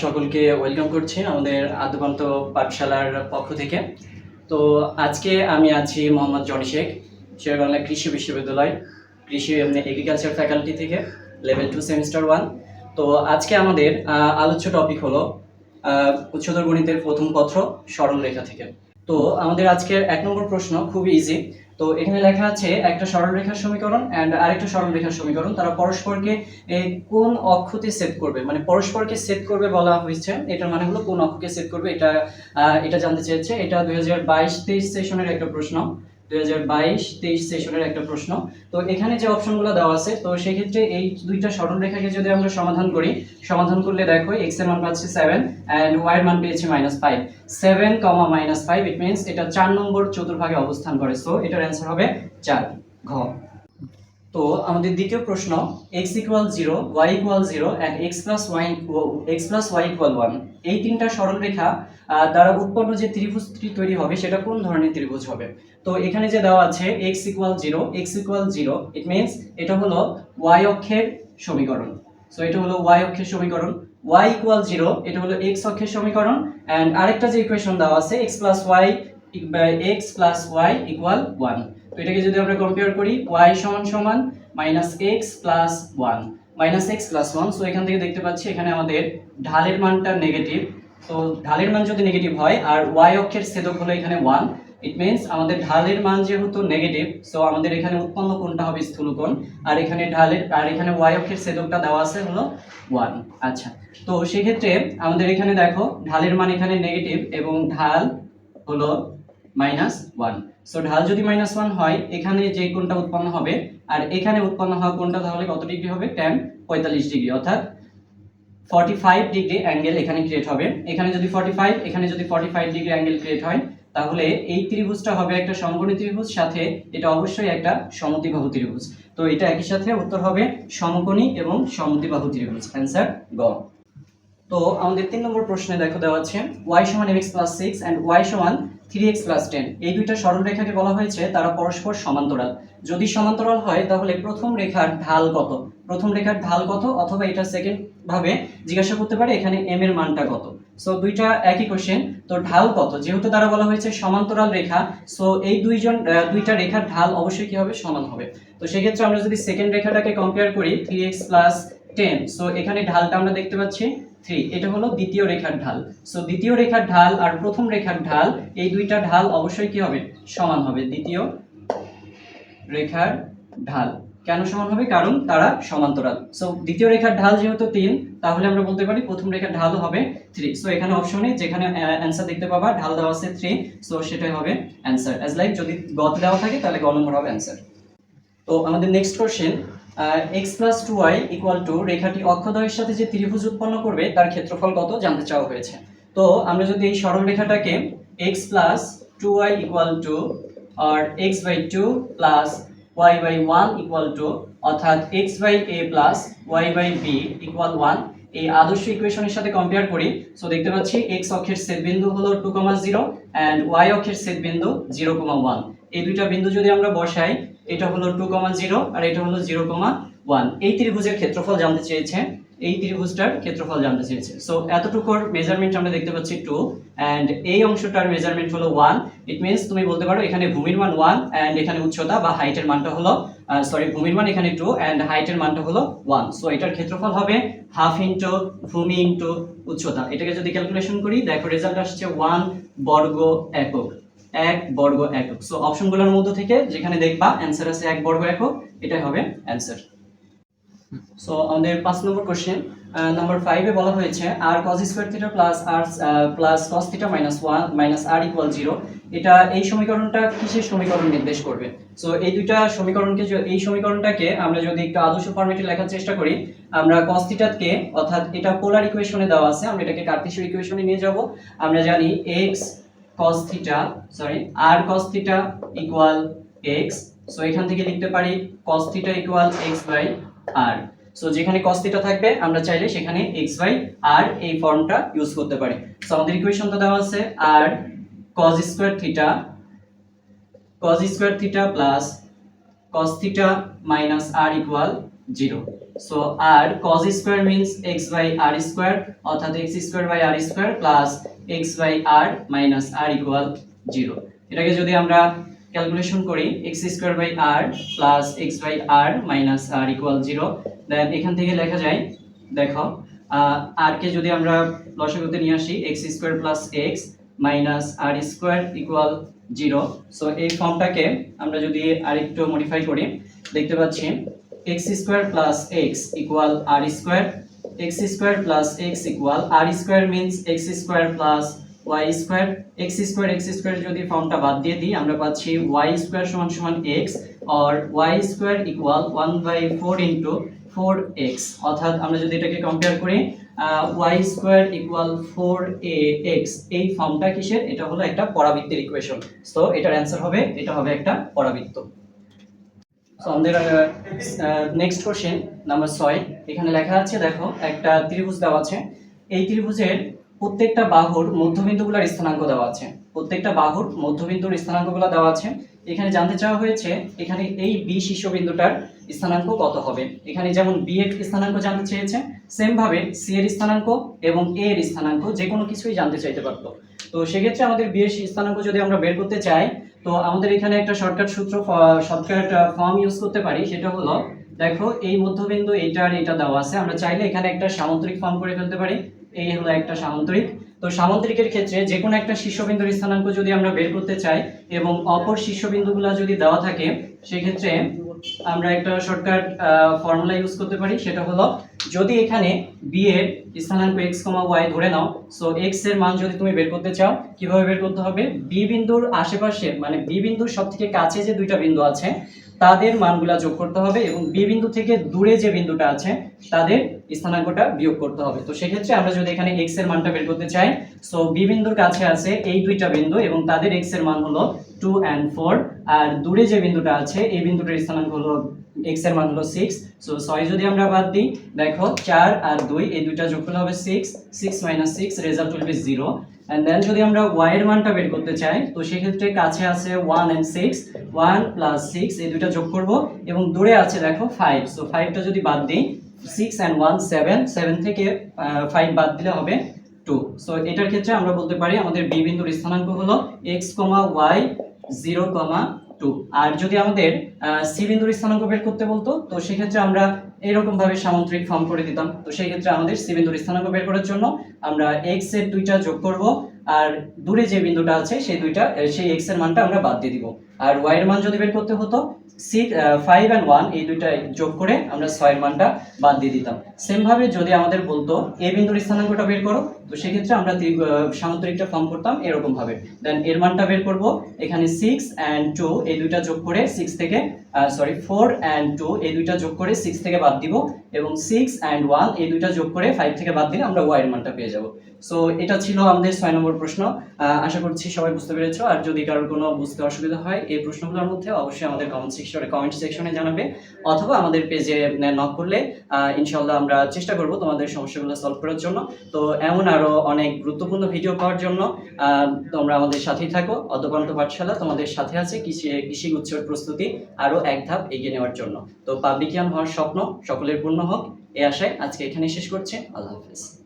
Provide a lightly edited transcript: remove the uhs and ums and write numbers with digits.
সকলকে ওয়েলকাম করছি আমাদের আদ্যপান্ত পাঠশালার পক্ষ থেকে। তো আজকে আমি আছি মোহাম্মদ জনি শেখ, শেরেবাংলা কৃষি বিশ্ববিদ্যালয় কৃষি এগ্রিকালচার ফ্যাকাল্টি থেকে লেভেল 2 সেমিস্টার 1। তো আজকে আমাদের আলোচ্য টপিক হলো উচ্চতর গণিতের প্রথম পত্র সরলরেখা থেকে। তো আমাদের আজকের 1 নম্বর প্রশ্ন খুবই ইজি। তো এখানে লেখা আছে একটা সরলরেখার সমীকরণ এন্ড আরেকটা সরলরেখার সমীকরণ, তারা পরস্পরকে কোন অক্ষতে ছেদ করবে, মানে পরস্পরকে ছেদ করবে বলা হয়েছে। এটার মানে হলো কোন অক্ষকে ছেদ করবে, এটা জানতে চেয়েছে। এটা 2022-23 সেশনের একটা প্রশ্ন, 2022-23 সেশনের একটা প্রশ্ন। তো এখানে যে অপশনগুলো দেওয়া আছে, তো সেই ক্ষেত্রে এই দুইটা সরলরেখাকে যদি আমরা সমাধান করলে দেখো x এর মান পাচ্ছি 7 এন্ড y এর মান পেয়েছি -5। 7, -5 ইট মিন্স এটা 4 নম্বর চতুর্ভাগে অবস্থান করে। সো এটার অ্যানসার হবে 4 ঘ। তো আমাদের দ্বিতীয় প্রশ্ন, x = 0, y = 0 and x + y = 1, এই তিনটা সরলরেখা দ্বারা উৎপন্ন যে ত্রিভুজটি তৈরি হবে সেটা কোন ধরনের ত্রিভুজ হবে। তো এখানে যে দেওয়া আছে x = 0 ইট মিন্স এটা হলো y অক্ষের সমীকরণ। সো এটা হলো y অক্ষের সমীকরণ। y = 0 এটা হলো x অক্ষের সমীকরণ এন্ড আরেকটা যে ইকুয়েশন দেওয়া আছে x + y = 1। তো এটাকে যদি আমরা কম্পেয়ার করি y সমান -x + 1, সো এখান থেকে দেখতে পাচ্ছি এখানে আমাদের ঢালের মানটা নেগেটিভ। তো ঢালের মান যদি নেগেটিভ হয় আর y অক্ষের ছেদক হলো এখানে 1, ইট মিন্স আমাদের ঢালের মান যেহেতু নেগেটিভ, সো আমাদের এখানে উৎপন্ন কোণটা হবে স্থূলকোণ, আর এখানে এখানে y অক্ষের ছেদকটা দেওয়া আছে হলো 1। আচ্ছা, তো সেই ক্ষেত্রে আমাদের এখানে দেখো ঢালের মান এখানে নেগেটিভ এবং ঢাল হলো -1। সো ঢাল যদি -1 হয় এখানে যে কোণটা উৎপন্ন হবে আর এখানে উৎপন্ন হওয়া কোণটা তাহলে কত ডিগ্রি হবে, tan 45 ডিগ্রি, অর্থাৎ 45 ডিগ্রি অ্যাঙ্গেল এখানে ক্রিয়েট হবে। এখানে যদি 45, এখানে যদি 45 ডিগ্রি অ্যাঙ্গেল ক্রিয়েট হয় তাহলে এই ত্রিভুজটা হবে একটা সমকোণী ত্রিভুজ, সাথে এটা অবশ্যই একটা সমদ্বিবাহু ত্রিভুজ। তো এটা একই সাথে উত্তর হবে সমকোণী এবং সমদ্বিবাহু ত্রিভুজ, অ্যানসার গ। তো আমাদের 3 নম্বর প্রশ্নে দেখো দেওয়া আছে y = mx + 6 and y = 3x + 10, এই দুইটা সরলরেখাকে বলা হয়েছে তারা পরস্পর সমান্তরাল। যদি সমান্তরাল হয় তাহলে প্রথম রেখার ঢাল কত, অথবা এটা সেকেন্ড ভাবে জিজ্ঞাসা করতে পারে এখানে m এর মানটা কত। সো দুইটা একই কোশ্চেন। তো ঢাল কত, যেহেতু তারা বলা হয়েছে সমান্তরাল রেখা, সো এই দুইটা রেখার ঢাল অবশ্যই কি হবে, সমান হবে। তো সেই ক্ষেত্রে আমরা যদি সেকেন্ড রেখাটাকে কম্পেয়ার করি 3x + 10, সো এখানে ঢালটা আমরা দেখতে পাচ্ছি 3, এটা হলো দ্বিতীয় রেখার ঢাল। সো দ্বিতীয় রেখার ঢাল আর প্রথম রেখার ঢাল, এই দুইটা ঢাল অবশ্যই কি হবে, সমান হবে। দ্বিতীয় রেখার ঢাল কেন সমান হবে, কারণ তারা সমান্তরাল। সো দ্বিতীয় রেখার ঢাল যেহেতু 3, তাহলে আমরা বলতে পারি প্রথম রেখার ঢালও হবে 3। সো এখানে অপশনে যেখানে অ্যানসার দেখতে পাবা ঢাল দেওয়া আছে 3, সো সেটাই হবে অ্যানসার। অ্যাজ লাইক যদি গত দেওয়া থাকে তাহলে গ নম্বর হবে অ্যানসার। তো আমাদের নেক্সট কোশ্চেন, x + 2y = রেখাটি অক্ষদ্বয়ের সাথে যে ত্রিভুজ উৎপন্ন করবে তার ক্ষেত্রফল কত জানতে চাওয়া হয়েছে। তো আমরা যদি এই সরল রেখাটাকে x + 2y = or x/2 + y/1 = অর্থাৎ x/a + y/b = 1, এই আদর্শ ইকুয়েশনের সাথে কম্পেয়ার করি। সো দেখতে পাচ্ছি x অক্ষের ছেদবিন্দু হলো 2,0 এন্ড y অক্ষের ছেদবিন্দু 0,1। এই দুইটা বিন্দু যদি আমরা বসাই, এটা হলো 2,0 আর এটা হলো 0,1। এই ত্রিভুজের ক্ষেত্রফল জানতে চেয়েছে, সো এতটুকুর মেজারমেন্ট আমরা দেখতে পাচ্ছি 2 এন্ড এই অংশটার মেজারমেন্ট হলো 1। ইট মিন্স তুমি বলতে পারো এখানে ভূমির মান 1 এন্ড এখানে উচ্চতা বা হাইটের মানটা হলো ভূমির মান এখানে 2 এন্ড হাইটের মানটা হলো 1। সো এটার ক্ষেত্রফল হবে হাফ ইনটু ভূমি ইনটু উচ্চতা। এটাকে যদি ক্যালকুলেশন করি দেখো রেজাল্ট আসছে 1 বর্গ একক, 1 বর্গ একক। সো অপশনগুলোর মধ্যে থেকে যেখানে দেখবা অ্যানসার আছে 1 বর্গ একক, এটাই হবে অ্যানসার। সো আমাদের 5 নম্বর কোশ্চেন, নাম্বার 5 এ বলা হয়েছে r cos² θ + cos θ - 1 - r = 0, এটা এই সমীকরণটা কিসের সমীকরণ নির্দেশ করবে। সো এই দুইটা সমীকরণকে, এই সমীকরণটাকে আমরা যদি একটু আদর্শ ফরম্যাটে লেখার চেষ্টা করি, আমরা cos θ কে, অর্থাৎ এটা পোলার ইকুয়েশনে দেওয়া আছে, আমরা এটাকে কার্তেশীয় ইকুয়েশনে নিয়ে যাব। আমরা জানি r cos θ = x, সো এখান থেকে লিখতে পারি cos θ = x/r। সো যেখানে cos θ থাকবে আমরা চাইলে সেখানে x/r এই ফর্মটা ইউজ করতে পারি। সো আমাদের ইকুয়েশনটা দেওয়া আছে r cos² θ + cos θ - r = 0। So আর cos square means x by r square, অর্থাৎ x square by r square plus x by r minus r equal 0। এটাকে যদি আমরা ক্যালকুলেশন করি x square by r plus x by r minus r equal 0, then এখান থেকে লেখা যায়, দেখো r কে যদি আমরা লসাগুতে নিয়ে আসি x square plus x minus r square equal 0। So এই ফর্মটাকে আমরা যদি আরেকটু মডিফাই করি, দেখতে পাচ্ছি x square plus x equal r square, x square plus x equal r square means x square plus y square, x square যদি ফর্মটা বাদ দিয়ে দিই আমরা পাচ্ছি y স্কয়ার সমান সমান x আর y square equal 1/4 into 4x, অর্থাৎ আমরা যদি এটাকে কম্পেয়ার করি y স্কয়ার ইকুয়াল 4ax, এই ফর্মটা কিসের? এটা হলো একটা পরাবৃত্তের ইকুয়েশন। সো এটার অ্যানসার হবে, এটা হবে একটা পরাবৃত্ত। সো আমাদের নেক্সট কোশ্চেন নাম্বার 6, এখানে লেখা আছে, দেখো একটা ত্রিভুজ দেওয়া আছে, এই ত্রিভুজের প্রত্যেকটা বাহুর মধ্যবিন্দুগুলোর স্থানাঙ্ক দেওয়া আছে, প্রত্যেকটা বাহুর মধ্যবিন্দুর স্থানাঙ্কগুলো দেওয়া আছে। এখানে জানতে চাওয়া হয়েছে এখানে এই বি শীর্ষবিন্দুটার স্থানাঙ্ক কত হবে। এখানে যেমন বি এর স্থানাঙ্ক জানতে চেয়েছে, সেম ভাবে সি এর স্থানাঙ্ক এবং এ এর স্থানাঙ্ক যে কোনো কিছুই জানতে চাইতে পারতো। তো সেক্ষেত্রে আমাদের বি এর স্থানাঙ্ক যদি আমরা বের করতে চাই, তো আমাদের এখানে একটা শর্টকাট ফর্ম ইউজ করতে পারি, সেটা হলো, দেখো এই মধ্যবিন্দু এটা আর এটা দেওয়া আছে, আমরা চাইলে এখানে একটা সামান্তরিক ফর্ম করে ফেলতে পারি। এই হলো একটা সামান্তরিক। তো সামান্তরিকের ক্ষেত্রে যে কোনো একটা শীর্ষবিন্দুর স্থানাঙ্ক যদি আমরা বের করতে চাই এবং অপর শীর্ষবিন্দুগুলো যদি দেওয়া থাকে, সেক্ষেত্রে আমরা একটা শর্টকাট ফর্মুলা ইউজ করতে পারি, সেটা হলো, যদি এখানে বি এর স্থানাঙ্ক x, y ধরে নাও, সো x এর মান যদি তুমি বের করতে চাও, কিভাবে বের করতে হবে? বি বিন্দুর আশেপাশে, মানে বি বিন্দুর সবথেকে কাছে যে দুইটা বিন্দু আছে তাদের মানগুলা যোগ করতে হবে এবং বি বিন্দু থেকে দূরে যে বিন্দুটা আছে তাদের স্থানাঙ্কটা বিয়োগ করতে হবে। তো সেক্ষেত্রে আমরা যদি এখানে x এর মানটা বের করতে চাই, সো বি বিন্দুর কাছে আছে এই দুইটা বিন্দু এবং তাদের x এর মান হলো 2 and 4, আর দূরে যে বিন্দুটা আছে এই বিন্দুটার স্থানাঙ্ক হলো x এর মান হলো 6। সো 6 যদি আমরা বাদ দিই, দেখো 4 আর 2 এই দুইটা যোগ করলে হবে 6, 6 - 6 result will be 0। And then যদি আমরা y এর মানটা বের করতে চাই, তো সেই ক্ষেত্রে কাছে আছে 1 and 6, 1 + 6 এই দুইটা যোগ করব এবং দূরে আছে দেখো 5। সো 5টা যদি বাদ দিই, 6 and 1 7, 7 থেকে 5 বাদ দিলে হবে 2। সো এটার ক্ষেত্রে আমরা বলতে পারি আমাদের বি বিন্দুর স্থানাঙ্ক হলো x, y 0, 2। আর যদি আমাদের সি বিন্দুর স্থানাঙ্ক বের করতে বলতো, তো সেই ক্ষেত্রে আমরা এরকম ভাবে সামান্তরিক ফর্ম করে দিতাম। তো সেই ক্ষেত্রে আমাদের সি বিন্দুর স্থানাঙ্ক বের করার জন্য আমরা x এর দুইটা যোগ করব আর দূরে যে বিন্দুটা আছে সেই x এর মানটা আমরা বাদ দিয়ে দিব। আর y এর মান যদি বের করতে হতো, 5 and 1 এই দুইটা যোগ করে আমরা 6 এর মানটা বাদ দিয়ে দিতাম। সেম ভাবে যদি আমাদের বলতো a বিন্দুর স্থানাঙ্কটা বের করো, তো সেই ক্ষেত্রে আমরা সামান্তরিকটা ফর্ম করতাম এরকম ভাবে। দেন এর মানটা বের করব, এখানে 6 and 2 এই দুইটা যোগ করে 4 and 2 এই দুইটা যোগ করে 6 থেকে বাদ দিব এবং 6 and 1 এই দুইটা যোগ করে 5 থেকে বাদ দিলে আমরা y এর মানটা পেয়ে যাব। সো এটা ছিল আমাদের 6 নম্বর প্রশ্ন। আশা করছি সবাই বুঝতে পেরেছো। আর যদি কারোর কোনো বুঝতে অসুবিধা হয় এই প্রশ্নগুলোর মধ্যে, অবশ্যই আমাদের কমেন্ট সেকশনে জানাবে অথবা আমাদের পেজে নক করলে ইনশাআল্লাহ আমরা চেষ্টা করব তোমাদের সমস্যাগুলো সলভ করার জন্য। তো এমন আরো অনেক গুরুত্বপূর্ণ ভিডিও পাওয়ার জন্য তোমরা আমাদের সাথেই থাকো। অধ্যবন্ত পাঠশালা তোমাদের সাথে আছে কৃষি গুচ্ছের প্রস্তুতি আরো এক ধাপ এগিয়ে নেওয়ার জন্য। তো পাবলিকিয়ান হওয়ার স্বপ্ন সকলের পূর্ণ হোক, এই আশায় আজকে এখানেই শেষ করছি। আল্লাহ হাফেজ।